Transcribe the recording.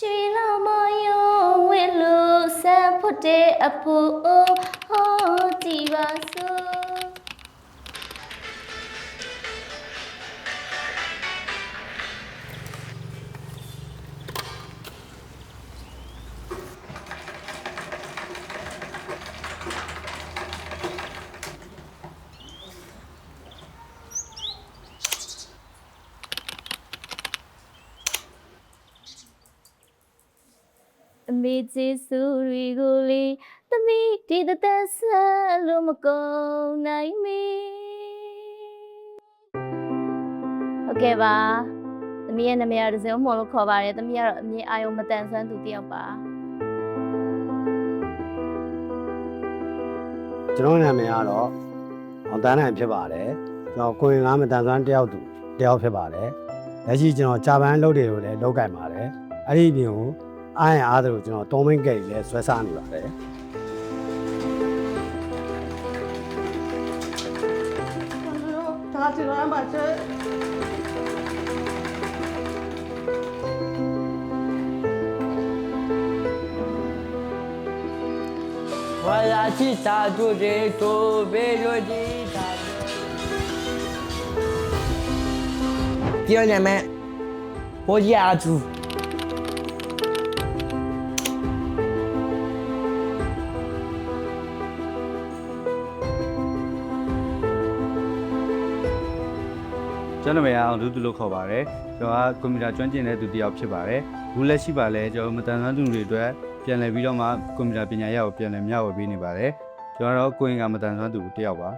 ရွှေလောင်မယုံဝဲလို့ဆပ်ဖို့တဲ့အဖို့ဟောကြည့်ပါစို့အမေကျေးဇူးတွေကိုလေသမီးဒီသက်ဆက်လို့မကုန်နိုင်မီဟုတ်ကဲ့ပါသမီးရဲ့နာမည်ကတော့ဒဇုံမော်လို့ခေါ်ပါတယ်သမီးကတော့အမြင်အာယုံမတန်ဆွမ်းသူတယောက်ပါကျွန်တော်နာမည်ကတော့အောင်တန်းနိုင်ဖြစ်ပါတယ်ကျွန်တော်ကိုရင်ကားမတန်ဆွမ်းတယောက်ဖြစ်ပါတယ်လက်ရှိကျွန်တော်ဂျပန်လုပ်တွေကိုလည်းလုပ်ကင်ပါတယ်အဲ့ဒီပြင်ကိုအားရင်အားသလိုကျွန်တော်တုံးမင်းကဲကြီးလည်းဆွဲစားနေပါတယ်ဒါကျွန်တော်အမှချက်ဝါလာချစ်တာတို့တွေတို့ဘေးတို့ဒီတာပြောနေမယ်ဘောကြီးအားသူကျွန်တော်များအောင်လူလို့ခေါ်ပါတယ်ကျွန်တော်ကကွန်ပျူတာကျွမ်းကျင်တဲ့သူတစ်ယောက်ဖြစ်ပါတယ်လူလက်ရှိပါလဲကျွန်တော်မတန်ဆွမ်းသူတွေအတွက်ပြန်လည်ပြီးတော့မှကွန်ပျူတာပညာရပ်ကိုပြန်လည်မျှဝေပေးနေပါတယ်ကျွန်တော်တော့ကိုရင်ကမတန်ဆွမ်းသူတစ်ယောက်ပါ